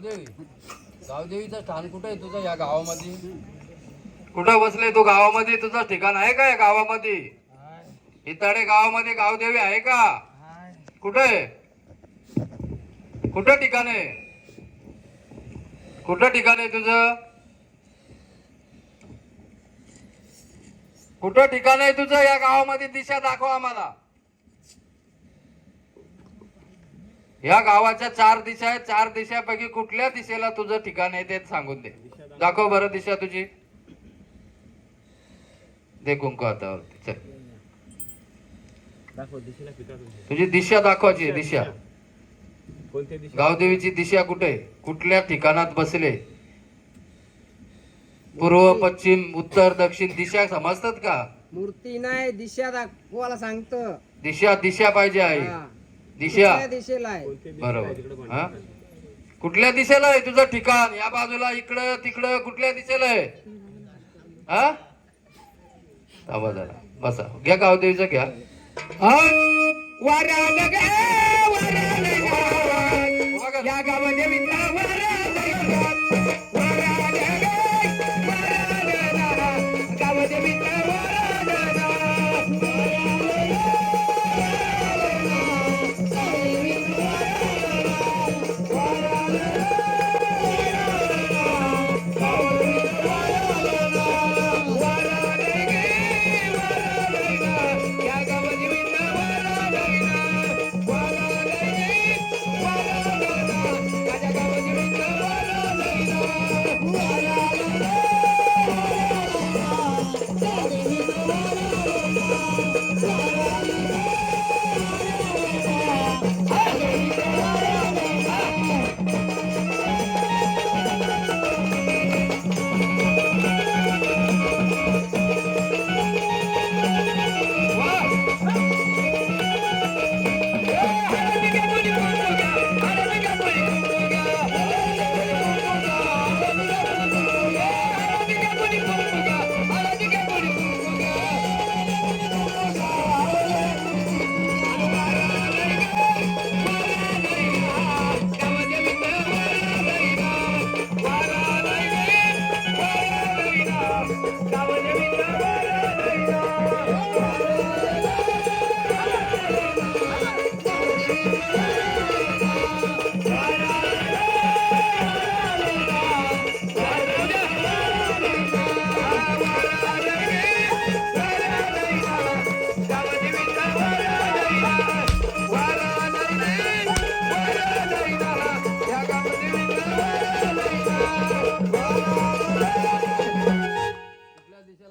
गावदेवी, गावदेवीचं स्थान कुठे आहे तुझं या गावामध्ये? कुठं बसले तू गावामध्ये? तुझं ठिकाण आहे का या गावामध्ये? इताडे गावामध्ये गावदेवी आहे का? कुठे आहे? कुठं ठिकाण आहे? कुठं ठिकाण आहे तुझं? कुठं ठिकाण आहे तुझं या गावामध्ये? दिशा दाखव आम्हाला. या गावाच्या 4 दिशा आहेत. 4 दिशापैकी कुठल्या दिशेला तुझं ठिकाण आहे ते सांगून दे. दाखव बरं दिशा तुझी. दे कुंकू हातावरती. चल तुझी दिशा दाखवायची. दिशा गावदेवीची दिशा कुठे? कुठल्या ठिकाणात बसले? पूर्व, पश्चिम, उत्तर, दक्षिण दिशा समजतात का? मूर्ती नाही, दिशा दाखवायला सांगतो. दिशा दिशा पाहिजे आहे. दिशा कुठल्या दिशेला आहे? बरोबर. हा कुठल्या दिशेला आहे तुझं ठिकाण? या बाजूला, इकडं, तिकडं, कुठल्या दिशेला आहे? हा थांबा जरा, बसा. घ्या गावदेवीचं घ्या. या गावादेवी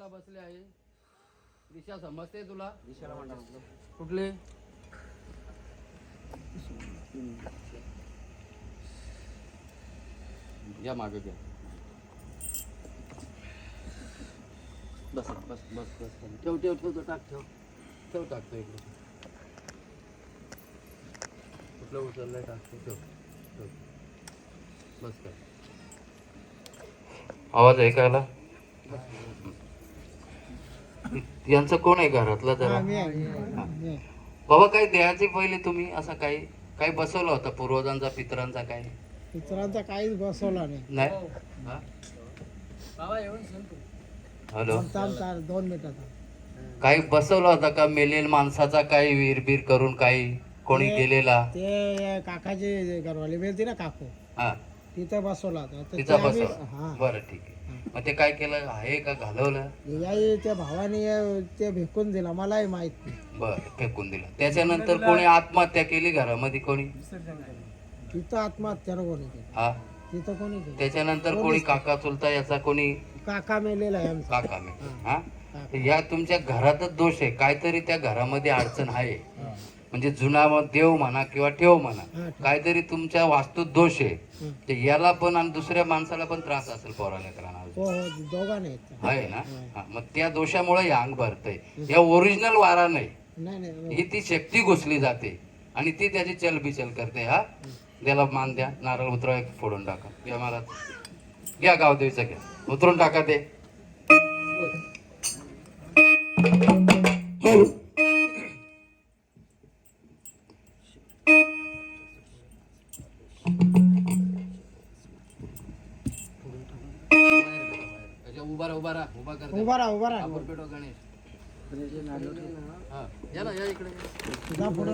बसले आहे. दिशा समजते तुला? दिशेला कुठले? या मागे घ्या. बस बस बस बस. ठेव ठेव ठेव टाक. ठेव ठेव टाकतो इकडे. कुठलं उचललंय टाकतो. ठेव ठेव. बस कर. आवाज ऐकायला? यांचं कोण आहे घरातला? जरा बाबा काही द्यायचे पहिले तुम्ही असं काही बसवलं होतं पूर्वजांचा, पितरांचा? काही पितरांचा काहीच बसवला नाही. हॅलो, 2 मिनिटात काही बसवलं होतं का? मेलेल माणसाचा काही वीरबीर करून काही कोणी गेलेला? ते काकाची घरवाली मिळते ना काकू, हा तिथं बसवला होता. तिचा बसवला. बरं ठीक आहे. मग ते काय केलं आहे का घालवलं? याई त्या भावाने ते फेकून दिला, मलाही माहित नाही. बरं, फेकून दिला. त्याच्यानंतर कोणी आत्महत्या केली घरामध्ये? कोणी तिथं आत्महत्या कोणी केली? हा तिथं कोणी केली? त्याच्यानंतर कोणी काका चुलता याचा कोणी? काका मेलेला आहे आमचा. काका मेलेला. हा या तुमच्या घरातच दोष आहे. काहीतरी त्या घरामध्ये अडचण आहे. म्हणजे जुना देव म्हणा किंवा ठेव म्हणा, काहीतरी तुमच्या वास्तूत दोष आहे. ते याला पण आणि दुसऱ्या माणसाला पण त्रास असेल पोराला करायला. दोघांनी आहे ना? मग त्या दोषामुळे हे अंग भरतय. या ओरिजिनल वारा नाही, ही ती शक्ती घुसली जाते आणि ती त्याची चलबिचल करते. हा त्याला मान द्या. नारळ उतरा, एक फोडून टाका. घ्या महाराज, घ्या गावदेवीचं घ्या, उतरून टाका ते. उभा राहा उभा कर उभा राहा उभा राहा आपण पेटो गणेश हा या ना या इकडे जा पुढे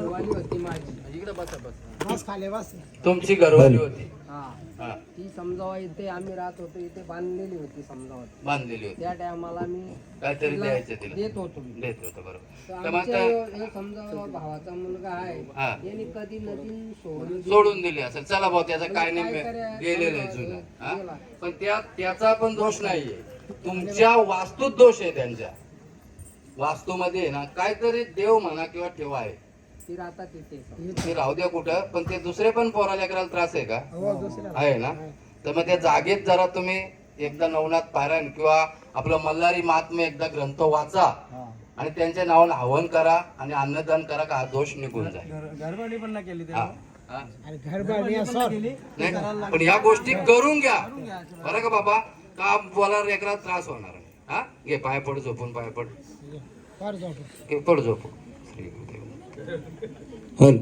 इकडे बसा बस बस खाली बस तुमची घरवाली होती हा ती समजावा इथे आम्ही राहत होतो इथे बांधलेली होती समजावा बांधलेली होती त्या टायमाला मी काहीतरी द्यायचं तिला देत होतो मी. देत होतं बरोबर तर तर आमच्या म्हणता हे समजावा भावाचा मुलगा आहे हा यांनी कधी नदी सोडून सोडून दिली असेल चला भाऊ त्याचा काय काय नेम करायचं? गेलेलं आहे जुनं हा? गेला. पण त्याचा पण दोष नाहीये तुमच्या वास्तूत दोष आहे त्यांच्या वास्तूमध्ये ना काहीतरी देव म्हणा किंवा ठेवा आहे ती राहतात तिथे ते राहू द्या कुठं पण ते दुसरे पण पोराला लेकराला त्रास आहे का हो दुसऱ्या आहे ना तर मग त्या जागेत जरा तुम्ही एकदा नवनाथ पारायण किंवा आपलं मल्हारी महात्म्य एकदा ग्रंथ वाचा आणि त्यांच्या नावानं हवन करा आणि अन्नदान करा का हा दोष निघून जाईल घरवाणी पण नाही केली हा. हा. आणि घर बांधणी असं नाही पण या गोष्टी करून घ्या बरं का बाबा का बोला लेकराला त्रास होणार नाही. हा घे पाय पड झोपून पाय पड फार जाऊ पड झोपू श्री गुरुदेव. हल